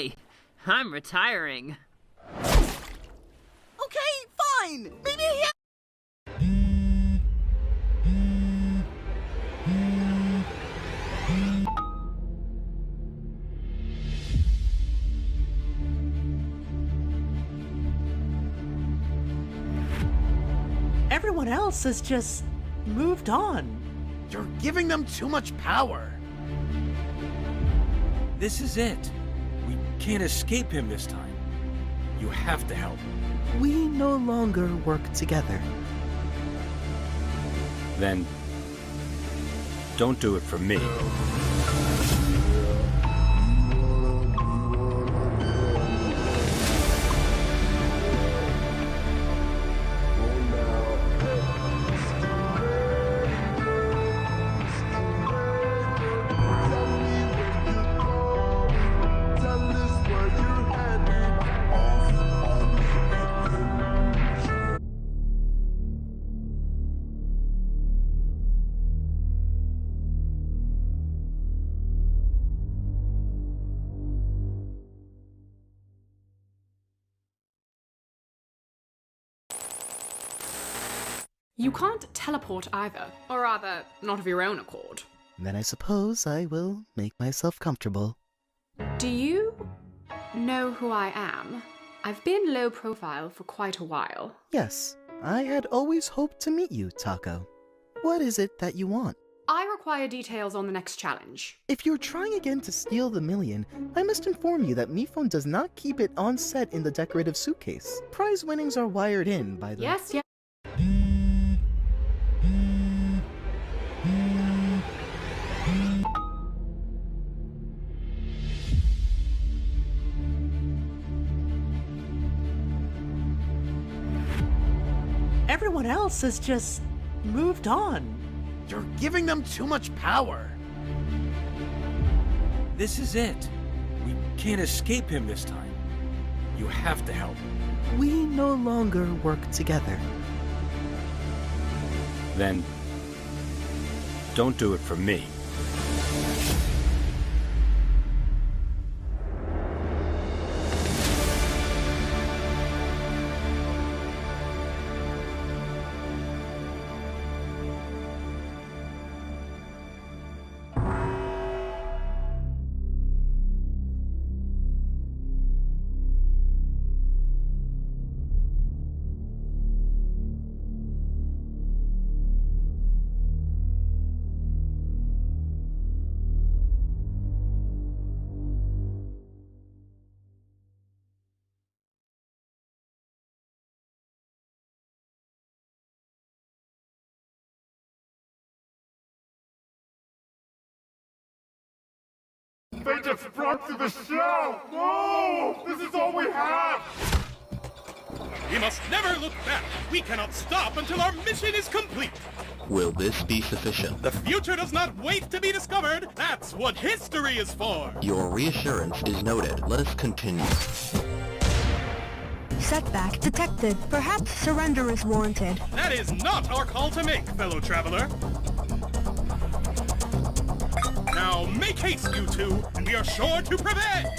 Hey, I'm retiring. Okay, fine. Maybe he... Everyone else has just moved on. You're giving them too much power. This is it. We can't escape him this time. You have to help. We no longer work together. Then, don't do it for me. You can't teleport either, or rather, not of your own accord. Then I suppose I will make myself comfortable. Do you know who I am? I've been low profile for quite a while. Yes, I had always hoped to meet you, Taco. What is it that you want? I require details on the next challenge. If you're trying again to steal the million, I must inform you that Mifune does not keep it on set in the decorative suitcase. Prize winnings are wired in by the... Yes. Everyone else has just moved on. You're giving them too much power. This is it. We can't escape him this time. You have to help. We no longer work together. Then, don't do it for me. They just broke through the shell! No! This is all we have! We must never look back. We cannot stop until our mission is complete. Will this be sufficient? The future does not wait to be discovered. That's what history is for. Your reassurance is noted. Let us continue. Setback detected. Perhaps surrender is warranted. That is not our call to make, fellow traveler. Now make haste, you two, and we are sure to prevail!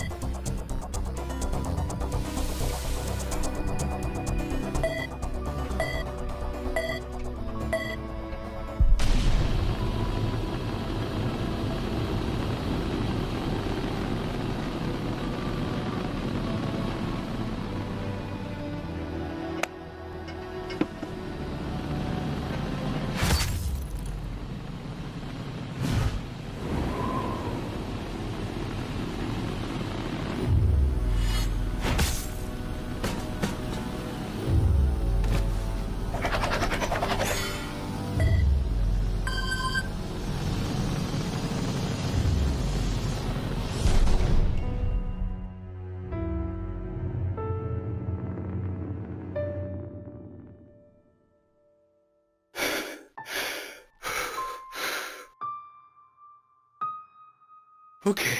Okay.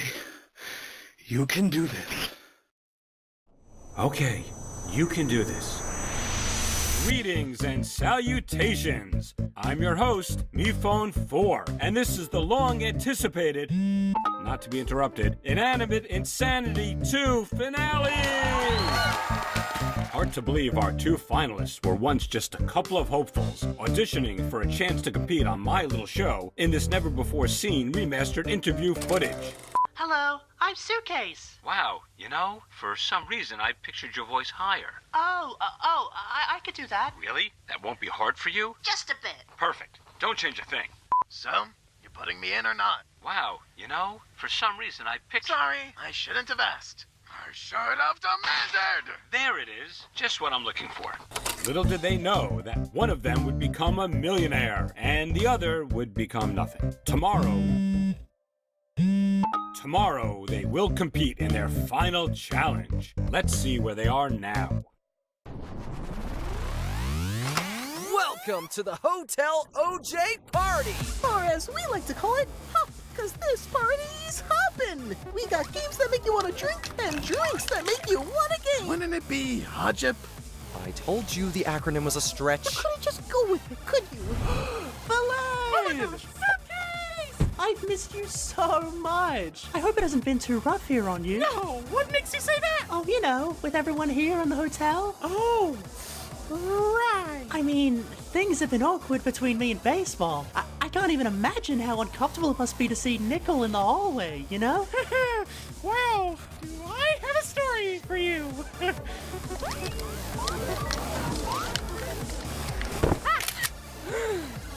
You can do this. Okay, you can do this. Greetings and salutations. I'm your host, MePhone 4, and this is the long-anticipated, not to be interrupted, Inanimate Insanity 2 finale! Hard to believe our two finalists were once just a couple of hopefuls auditioning for a chance to compete on my little show in this never-before-seen remastered interview footage. Hello, I'm Suitcase. Wow, you know, for some reason I pictured your voice higher. I could do that. Really? That won't be hard for you? Just a bit. Perfect. Don't change a thing. So, you putting me in or not? Wow, you know, for some reason I pictured... Sorry, I shouldn't have asked. I should have demanded! There it is. Just what I'm looking for. Little did they know that one of them would become a millionaire and the other would become nothing. Tomorrow, they will compete in their final challenge. Let's see where they are now. Welcome to the Hotel OJ Party! Or as we like to call it, Hop, because this party's hoppin'! We got games that make you want to drink and drinks that make you want to game! Wouldn't it be Hajip? I told you the acronym was a stretch. You couldn't just go with it, could you? Oh my gosh, I've missed you so much. I hope it hasn't been too rough here on you. No, what makes you say that? Oh, you know, with everyone here in the hotel. Oh, right. I mean, things have been awkward between me and baseball. I can't even imagine how uncomfortable it must be to see Nickel in the hallway, you know? Well, do I have a story for you?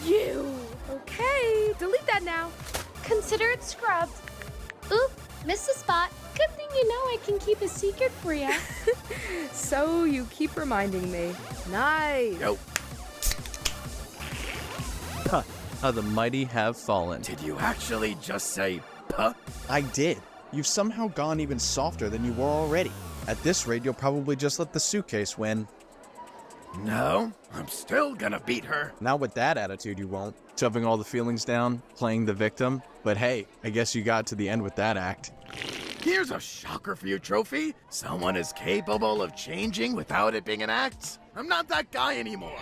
You! Okay, delete that now. Consider it scrubbed. Oop, missed a spot. Good thing you know I can keep a secret for you. So you keep reminding me. Nice. Yo. Huh, how the mighty have fallen. Did you actually just say, puh? I did. You've somehow gone even softer than you were already. At this rate, you'll probably just let the suitcase win. No, I'm still gonna beat her. Not with that attitude, you won't. Shoving all the feelings down, playing the victim. But hey, I guess you got to the end with that act. Here's a shocker for you, Trophy. Someone is capable of changing without it being an act. I'm not that guy anymore.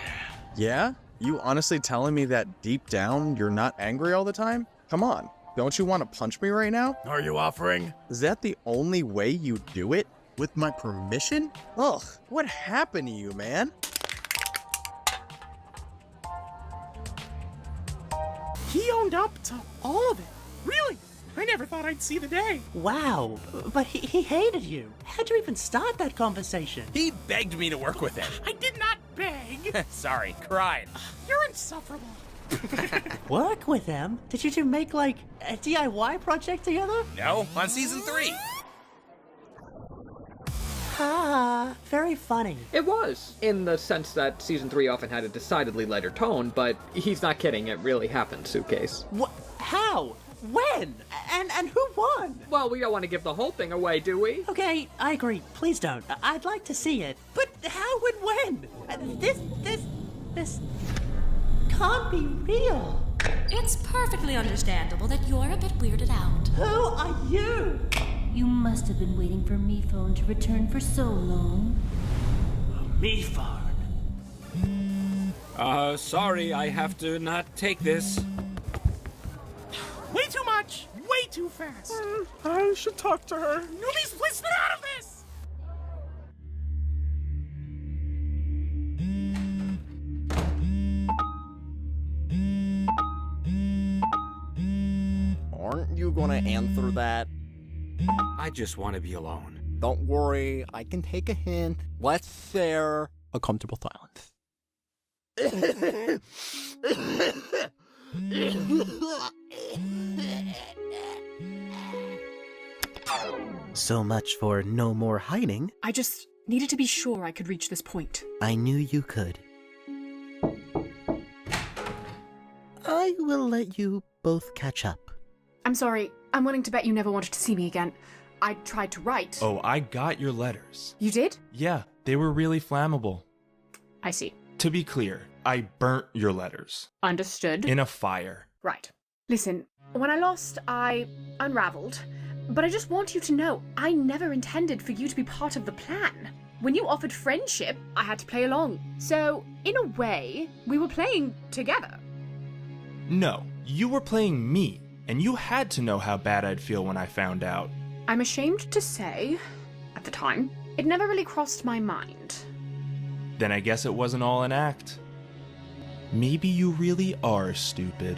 Yeah? You honestly telling me that deep down you're not angry all the time? Come on, don't you want to punch me right now? Are you offering? Is that the only way you do it? With my permission? Ugh, what happened to you, man? He owned up to all of it. Really? I never thought I'd see the day. Wow, but he hated you. How'd you even start that conversation? He begged me to work with him. I did not beg. Sorry, cried. You're insufferable. Work with him? Did you two make, like, a DIY project together? No, on season 3. Ah, very funny. It was, in the sense that season 3 often had a decidedly lighter tone, but he's not kidding, it really happened, Suitcase. What? How? When? And who won? Well, we don't want to give the whole thing away, do we? Okay, I agree. Please don't. I'd like to see it. But how and when? This can't be real. It's perfectly understandable that you're a bit weirded out. Who are you? You must have been waiting for MePhone to return for so long. MePhone? Sorry, I have to not take this. Way too much. Way too fast. I should talk to her. Newbies, please get out of this! Aren't you gonna answer that? I just want to be alone. Don't worry, I can take a hint. Let's share a comfortable silence. So much for no more hiding. I just needed to be sure I could reach this point. I knew you could. I will let you both catch up. I'm sorry. I'm willing to bet you never wanted to see me again. I tried to write. Oh, I got your letters. You did? Yeah, they were really flammable. I see. To be clear, I burnt your letters. Understood. In a fire. Right. Listen, when I lost, I unraveled. But I just want you to know, I never intended for you to be part of the plan. when you offered friendship, I had to play along. So, in a way, we were playing together. No, you were playing me, and you had to know how bad I'd feel when I found out. I'm ashamed to say, at the time, it never really crossed my mind. Then I guess it wasn't all an act. Maybe you really are stupid.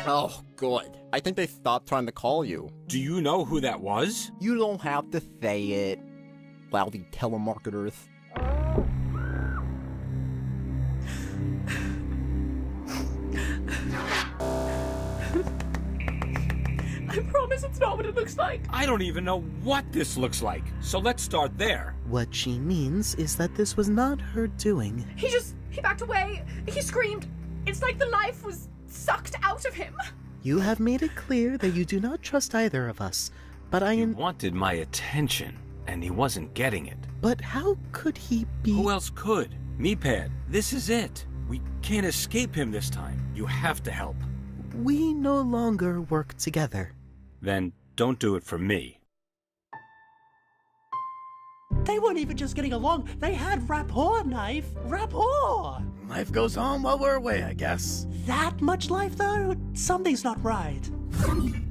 Oh, good. I think they stopped trying to call you. Do you know who that was? You don't have to say it. Lousy telemarketers. I promise it's not what it looks like. I don't even know what this looks like, so let's start there. What she means is that this was not her doing. He backed away. He screamed. It's like the life was sucked out of him. You have made it clear that you do not trust either of us, but He wanted my attention, and he wasn't getting it. But how could he be— Who else could? Meepad, this is it. We can't escape him this time. You have to help. We no longer work together. Then don't do it for me. They weren't even just getting along. They had rapport, Knife. Rapport! Life goes on while we're away, I guess. That much life, though? Something's not right.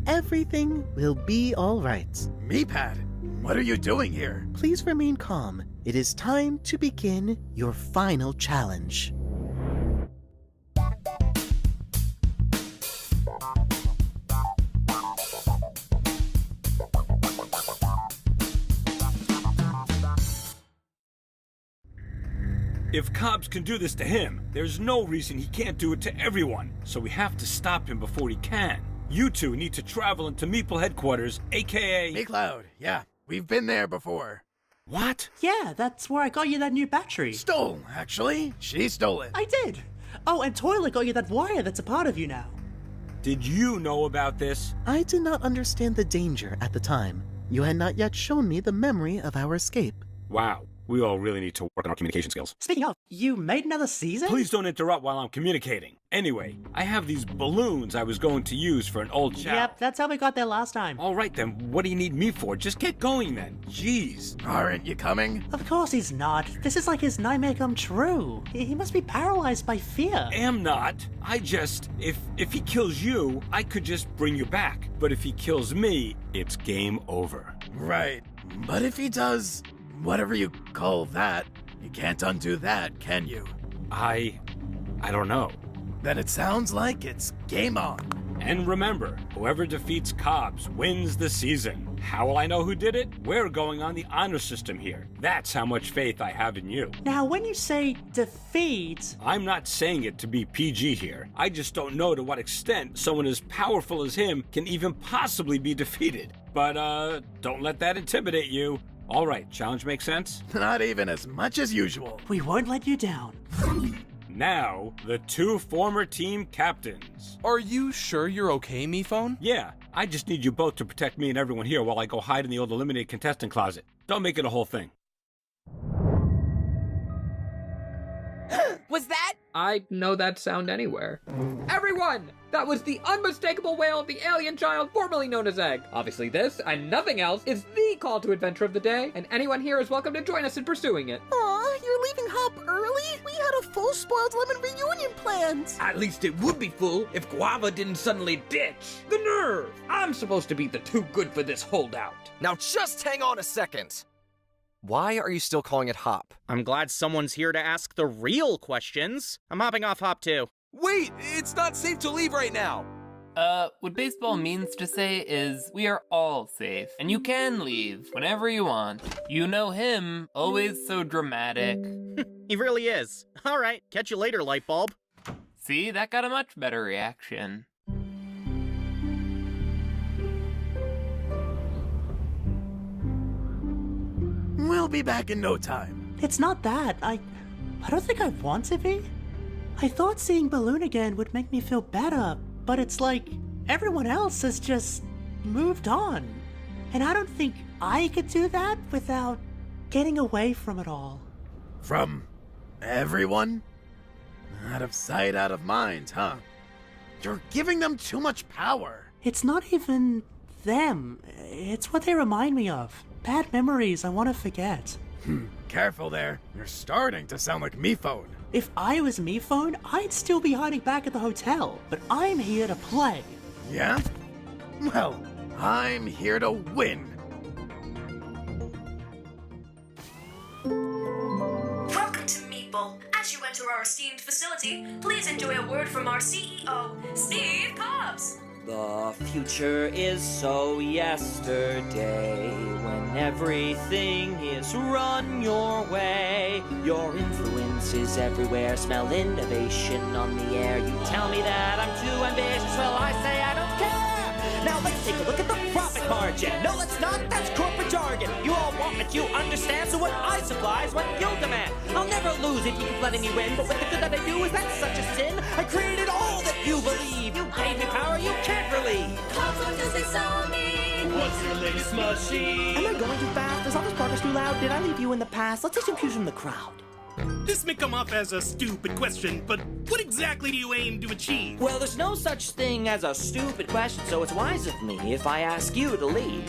Everything will be all right. Meepad, what are you doing here? Please remain calm. It is time to begin your final challenge. If Cobbs can do this to him, there's no reason he can't do it to everyone. So we have to stop him before he can. You two need to travel into Meeple headquarters, aka... MeCloud, yeah. We've been there before. What? Yeah, that's where I got you that new battery. Stole, actually. She stole it. I did. Oh, and Toilet got you that wire that's a part of you now. Did you know about this? I did not understand the danger at the time. You had not yet shown me the memory of our escape. Wow. We all really need to work on our communication skills. Speaking of, you made another season? Please don't interrupt while I'm communicating. Anyway, I have these balloons I was going to use for an old chap. Yep, that's how we got there last time. All right then, what do you need me for? Just get going then. Jeez. Aren't you coming? Of course he's not. This is like his nightmare come true. He must be paralyzed by fear. Am not. I just... If he kills you, I could just bring you back. But if he kills me, it's game over. Right. But if he does... whatever you call that, you can't undo that, can you? I don't know. Then it sounds like it's game on. And remember, whoever defeats Cobbs wins the season. How will I know who did it? We're going on the honor system here. That's how much faith I have in you. Now, when you say defeat... I'm not saying it to be PG here. I just don't know to what extent someone as powerful as him can even possibly be defeated. But, don't let that intimidate you. All right, challenge makes sense? Not even as much as usual. We won't let you down. Now, the two former team captains. Are you sure you're okay, Mephone? Yeah, I just need you both to protect me and everyone here while I go hide in the old eliminated contestant closet. Don't make it a whole thing. Was that? I know that sound anywhere. Everyone! That was the unmistakable wail of the alien child formerly known as Egg. Obviously this, and nothing else, is the call to adventure of the day, and anyone here is welcome to join us in pursuing it. Aw, you're leaving Hop early? We had a full spoiled lemon reunion planned. At least it would be full if Guava didn't suddenly ditch. The nerve! I'm supposed to be the too good for this holdout. Now just hang on a second. Why are you still calling it Hop? I'm glad someone's here to ask the real questions. I'm hopping off Hop too. Wait, it's not safe to leave right now. What baseball means to say is we are all safe, and you can leave whenever you want. You know him, always so dramatic. He really is. All right, catch you later, Lightbulb. See, that got a much better reaction. We'll be back in no time. It's not that. I don't think I want to be. I thought seeing Balloon again would make me feel better, but it's like everyone else has just moved on. And I don't think I could do that without getting away from it all. From everyone? Out of sight, out of mind, huh? You're giving them too much power. It's not even them. It's what they remind me of. bad memories I want to forget. Careful there. You're starting to sound like Miphone. If I was Miphone, I'd still be hiding back at the hotel, but I'm here to play. Yeah? Well, I'm here to win. Welcome to Meatball. As you enter our esteemed facility, please enjoy a word from our CEO, Steve Cobbs. The future is so yesterday, when everything is run your way. Your influence is everywhere, smell innovation on the air. You tell me that I'm too ambitious, well I say I don't care. Now let's take a look at the profit margin. No, let's not, that's corporate jargon. You all want what you understand, so what I supply is what you'll demand. I'll never lose if you keep letting me win, but with the good that I do, is that such a sin? I created all that you believe. You gave me power you can't relieve. Cobbs, what does this all mean? What's your latest machine? Am I going too fast? Is all this progress too loud? Did I leave you in the past? Let's take some cues from the crowd. This may come off as a stupid question, but what exactly do you aim to achieve? Well, there's no such thing as a stupid question, so it's wise of me if I ask you to lead.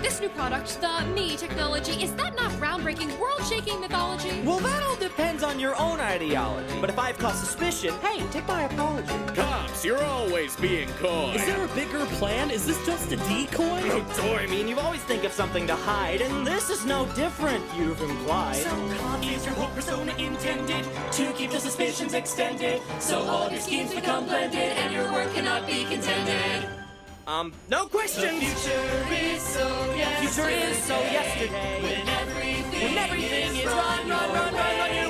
This new product, the Me technology, is that not groundbreaking, world-shaking mythology? Well, that all depends on your own ideology. But if I've caused suspicion, hey, take my apology. Cops, you're always being coy. Is there a bigger plan? Is this just a decoy? No, I mean, you always think of something to hide, and this is no different, you've implied. So Cobbs, is your whole persona intended to keep the suspicions extended, so all your schemes become blended and your work cannot be contended? No question. The future is so yesterday. Future is so yesterday. When everything is run your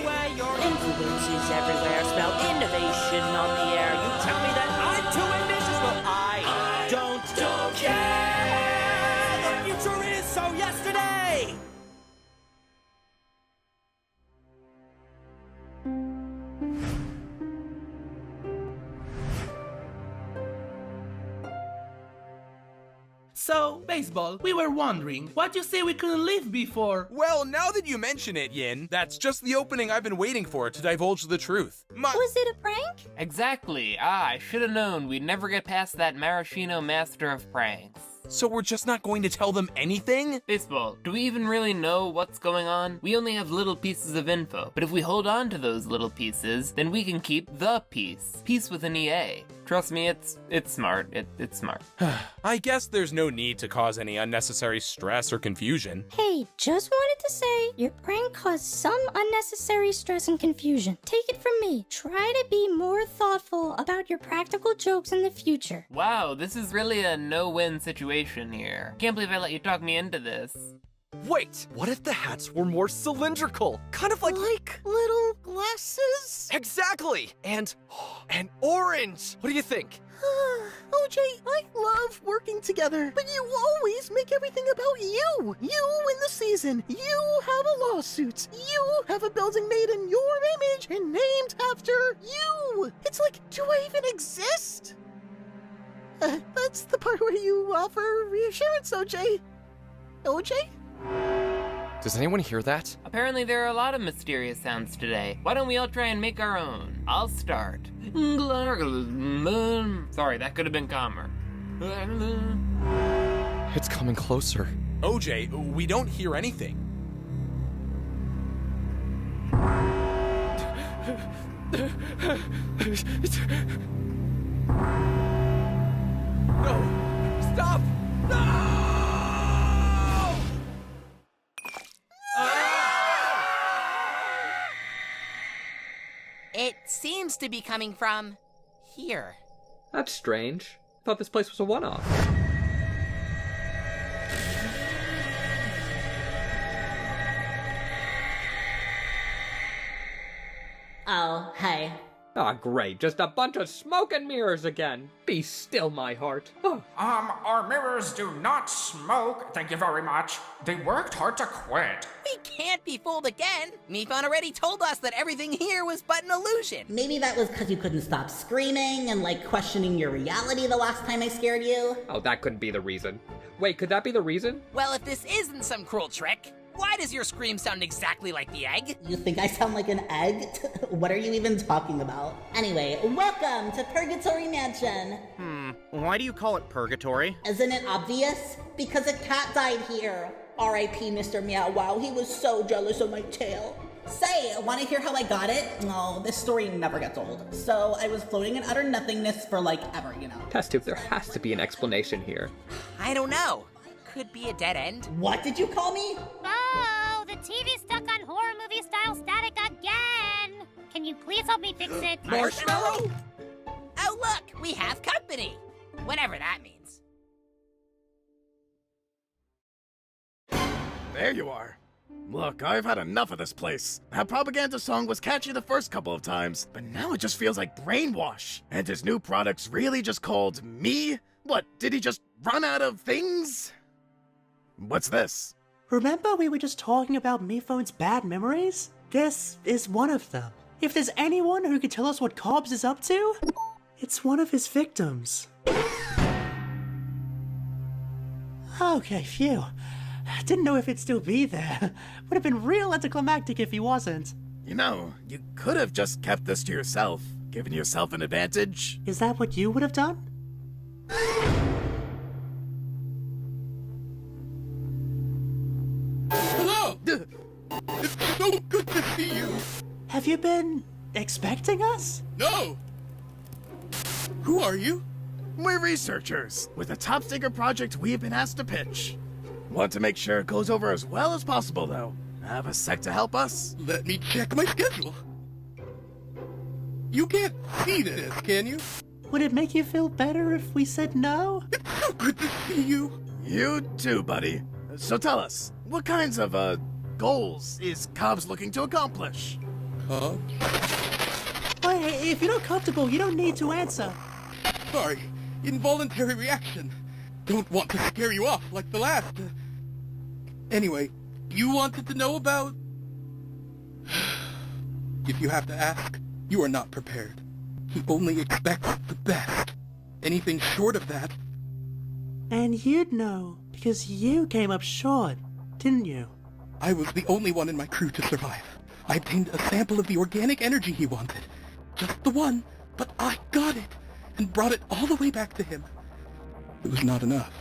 way. Your influence is everywhere. Smell innovation on the air. You tell me that I'm too ambitious. Well, I don't care. The future is so yesterday. So, baseball, we were wondering, why'd you say we couldn't leave before? Well, now that you mention it, Yin, that's just the opening I've been waiting for to divulge the truth. Was it a prank? Exactly. I should have known we'd never get past that maraschino master of pranks. So we're just not going to tell them anything? Baseball, do we even really know what's going on? We only have little pieces of info, but if we hold on to those little pieces, then we can keep the peace. Peace with an EA. Trust me, it's smart. It's smart. I guess there's no need to cause any unnecessary stress or confusion. Hey, just wanted to say, your prank caused some unnecessary stress and confusion. Take it from me. Try to be more thoughtful about your practical jokes in the future. Wow, this is really a no-win situation here. Can't believe I let you talk me into this. Wait, what if the hats were more cylindrical? Kind of like little glasses? Exactly! And orange! What do you think? OJ, I love working together, but you always make everything about you. You win the season. You have a lawsuit. You have a building made in your image and named after you. It's like, do I even exist? That's the part where you offer reassurance, OJ. OJ? Does anyone hear that? Apparently there are a lot of mysterious sounds today. Why don't we all try and make our own? I'll start. Sorry, that could have been calmer. It's coming closer. OJ, we don't hear anything. No! Stop! No! It seems to be coming from here. That's strange. Thought this place was a one-off. Oh, hey. Ah, great. Just a bunch of smoke and mirrors again. Be still, my heart. Oh. Our mirrors do not smoke. Thank you very much. They worked hard to quit. We can't be fooled again. Mifon already told us that everything here was but an illusion. Maybe that was because you couldn't stop screaming and, questioning your reality the last time I scared you. Oh, that couldn't be the reason. Wait, could that be the reason? Well, if this isn't some cruel trick, why does your scream sound exactly like the egg? You think I sound like an egg? What are you even talking about? Anyway, welcome to Purgatory Mansion. Why do you call it purgatory? Isn't it obvious? Because a cat died here. R.I.P. Mr. Meow Wow. He was so jealous of my tail. Say, want to hear how I got it? No, this story never gets old. So I was floating in utter nothingness for like ever, you know. Test tube, there has to be an explanation here. I don't know. Could be a dead end. What did you call me? Oh, the TV's stuck on horror movie style static again. Can you please help me fix it? Marshmallow? Oh, look, we have company. Whatever that means. There you are. Look, I've had enough of this place. That propaganda song was catchy the first couple of times, but now it just feels like brainwash. And his new product's really just called me? What, did he just run out of things? What's this? Remember we were just talking about MePhone's bad memories? This is one of them. If there's anyone who could tell us what Cobbs is up to, it's one of his victims. Okay, phew. Didn't know if it'd still be there. Would have been real anticlimactic if he wasn't. You know, you could have just kept this to yourself, given yourself an advantage. Is that what you would have done? Hello! It's so good to see you! Have you been expecting us? No! Who are you? We're researchers, with a top-secret project we've been asked to pitch. Want to make sure it goes over as well as possible, though. Have a sec to help us? Let me check my schedule. You can't see this, can you? Would it make you feel better if we said no? It's so good to see you. You too, buddy. So tell us, what kinds of, goals is Cobbs looking to accomplish? Cobbs? Well, if you're not comfortable, you don't need to answer. Sorry, involuntary reaction. Don't want to scare you off like the last. Anyway, you wanted to know about... If you have to ask, you are not prepared. He only expects the best. Anything short of that... And you'd know, because you came up short, didn't you? I was the only one in my crew to survive. I obtained a sample of the organic energy he wanted. Just the one, but I got it, and brought it all the way back to him. It was not enough.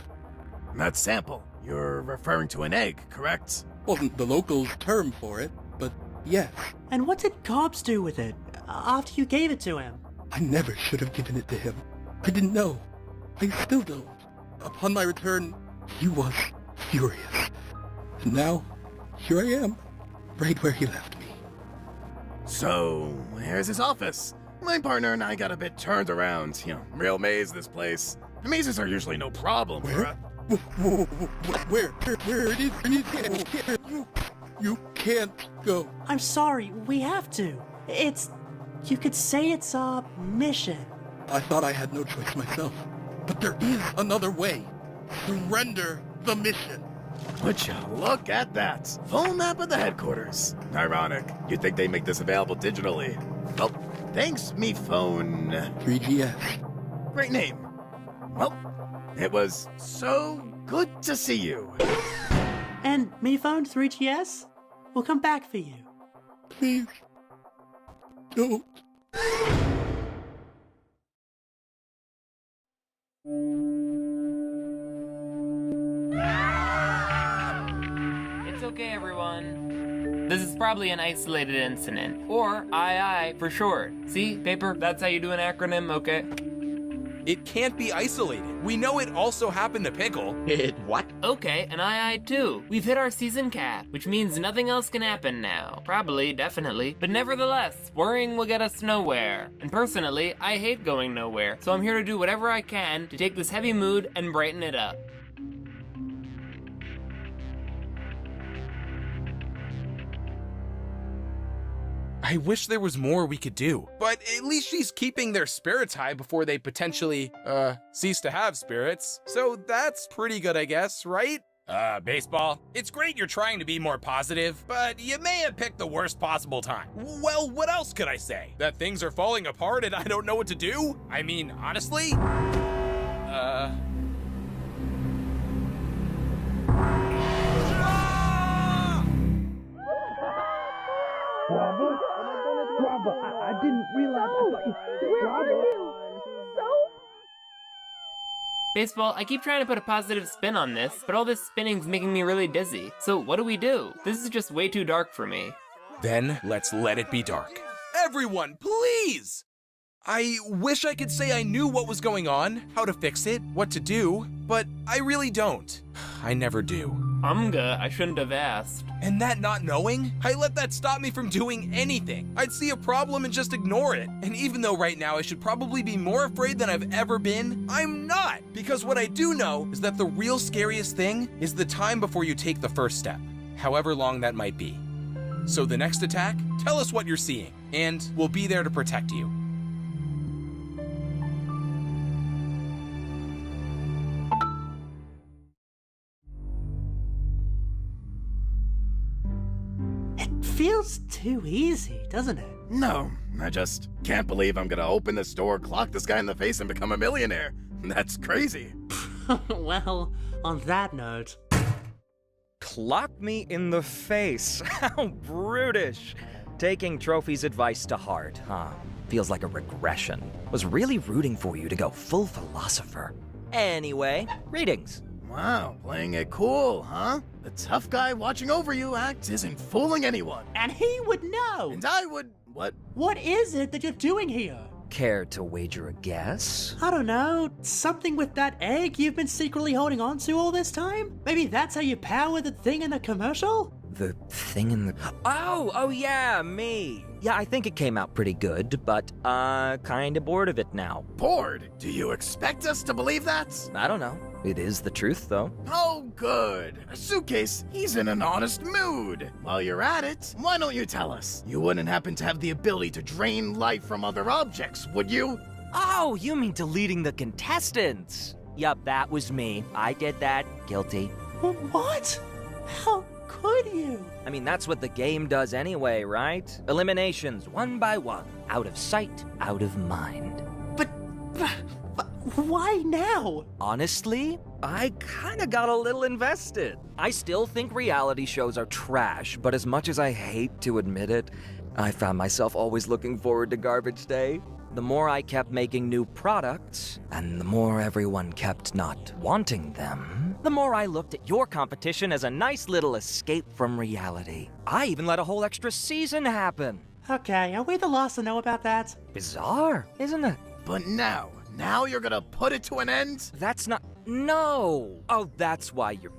That sample, you're referring to an egg, correct? Wasn't the locals' term for it, but yes. And what did Cobbs do with it, after you gave it to him? I never should have given it to him. I didn't know. I still don't. Upon my return, he was furious. And now, here I am, right where he left me. So, where's his office? My partner and I got a bit turned around. You know, real maze, this place. Mazes are usually no problem for us. Where it is? You can't go. I'm sorry, we have to. You could say it's a mission. I thought I had no choice myself. But there is another way. Surrender the mission. Would you look at that? Full map of the headquarters. Ironic. You'd think they make this available digitally. Well, thanks, me phone. 3GS. Great name. Well, it was so good to see you. And me phone 3GS? We'll come back for you. Please. Don't. It's okay, everyone. This is probably an isolated incident, or II for short. See, paper, that's how you do an acronym, okay? It can't be isolated. We know it also happened to Pickle. It what? Okay, and II too. We've hit our season cap, which means nothing else can happen now. Probably, definitely. But nevertheless, worrying will get us nowhere. And personally, I hate going nowhere, so I'm here to do whatever I can to take this heavy mood and brighten it up. I wish there was more we could do. But at least she's keeping their spirits high before they potentially, cease to have spirits. So that's pretty good, I guess, right? Baseball, it's great you're trying to be more positive, but you may have picked the worst possible time. Well, what else could I say? That things are falling apart and I don't know what to do? I mean, honestly? I didn't realize. Where are you? Soap? Baseball, I keep trying to put a positive spin on this, but all this spinning's making me really dizzy. So what do we do? This is just way too dark for me. Then let's let it be dark. Everyone, please! I wish I could say I knew what was going on, how to fix it, what to do, but I really don't. I never do. I shouldn't have asked. And that not knowing, I let that stop me from doing anything. I'd see a problem and just ignore it. And even though right now I should probably be more afraid than I've ever been, I'm not. Because what I do know is that the real scariest thing is the time before you take the first step, however long that might be. So the next attack, tell us what you're seeing, and we'll be there to protect you. Feels too easy, doesn't it? No, I just can't believe I'm gonna open this door, clock this guy in the face, and become a millionaire. That's crazy. Well, on that note... Clock me in the face. How brutish. Taking Trophy's advice to heart, huh? Feels like a regression. Was really rooting for you to go full philosopher. Anyway, readings. Wow, playing it cool, huh? The tough guy watching over you act isn't fooling anyone. And he would know! And I would... What? What is it that you're doing here? Care to wager a guess? I don't know, something with that egg you've been secretly holding on to all this time? Maybe that's how you power the thing in the commercial? The thing in the... Oh yeah, me. Yeah, I think it came out pretty good, but, kinda bored of it now. Bored? Do you expect us to believe that? I don't know. It is the truth, though. Oh, good. Suitcase, he's in an honest mood. While you're at it, why don't you tell us? You wouldn't happen to have the ability to drain life from other objects, would you? Oh, you mean deleting the contestants? Yup, that was me. I did that. Guilty. What? How could you? I mean, that's what the game does anyway, right? Eliminations, one by one. Out of sight, out of mind. But why now? Honestly, I kinda got a little invested. I still think reality shows are trash, but as much as I hate to admit it, I found myself always looking forward to Garbage Day. The more I kept making new products, and the more everyone kept not wanting them, the more I looked at your competition as a nice little escape from reality. I even let a whole extra season happen. Okay, are we the last to know about that? Bizarre, isn't it? But now you're gonna put it to an end? That's not... No! Oh, that's why you're...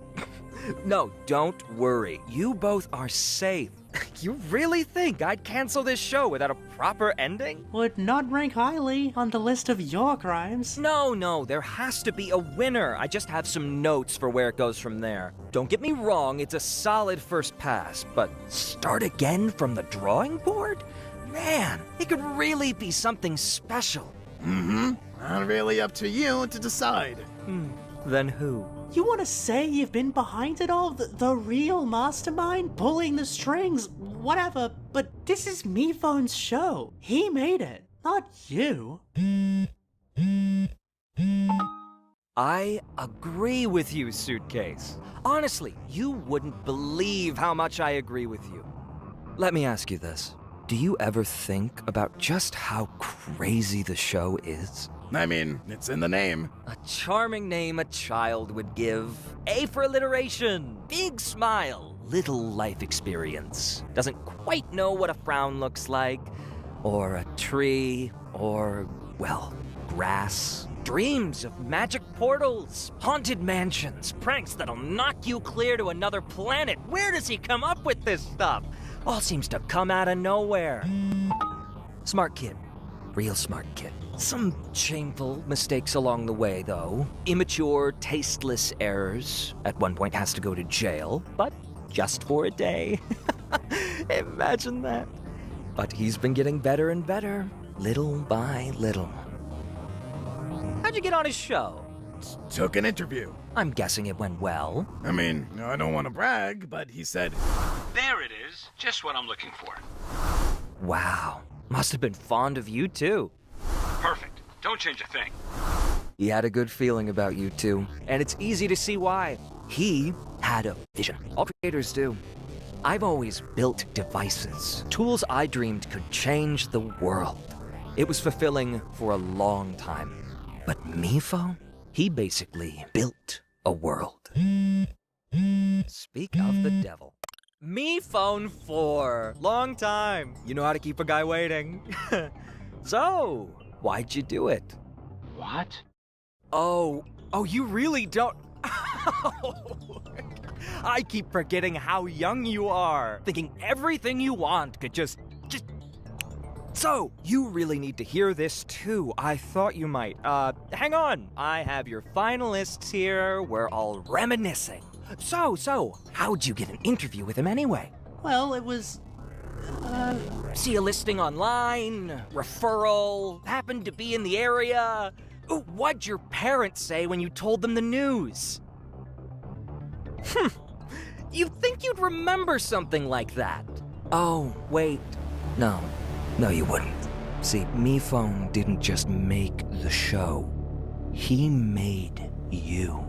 No, don't worry. You both are safe. You really think I'd cancel this show without a proper ending? Would not rank highly on the list of your crimes. No, there has to be a winner. I just have some notes for where it goes from there. Don't get me wrong, it's a solid first pass, but start again from the drawing board? Man, it could really be something special. Mm-hmm. Not really up to you to decide. Then who? You want to say you've been behind it all? The real mastermind? Pulling the strings? Whatever, but this is Miphone's show. He made it, not you. I agree with you, Suitcase. Honestly, you wouldn't believe how much I agree with you. Let me ask you this. Do you ever think about just how crazy the show is? I mean, it's in the name. A charming name a child would give. A for alliteration. Big smile. Little life experience. Doesn't quite know what a frown looks like. Or a tree. Or, well, grass. Dreams of magic portals. Haunted mansions. Pranks that'll knock you clear to another planet. Where does he come up with this stuff? All seems to come out of nowhere. Smart kid. Real smart kid. Some shameful mistakes along the way, though. Immature, tasteless errors. At one point has to go to jail, but just for a day. Imagine that. But he's been getting better and better, little by little. How'd you get on his show? Took an interview. I'm guessing it went well. I mean, I don't want to brag, but he said... There it is. Just what I'm looking for. Wow. Must have been fond of you, too. Perfect. Don't change a thing. He had a good feeling about you two, and it's easy to see why. He had a vision. All creators do. I've always built devices, tools I dreamed could change the world. It was fulfilling for a long time. But Mifo? He basically built a world. Speak of the devil. Me phone 4. Long time. You know how to keep a guy waiting. So, why'd you do it? What? Oh, you really don't... I keep forgetting how young you are, thinking everything you want could just... So, you really need to hear this too. I thought you might. Hang on. I have your finalists here. We're all reminiscing. So, how'd you get an interview with him anyway? Well, it was... See a listing online, referral, happened to be in the area. Ooh, what'd your parents say when you told them the news? You'd think you'd remember something like that. Oh, wait. No, you wouldn't. See, MePhone didn't just make the show. He made you.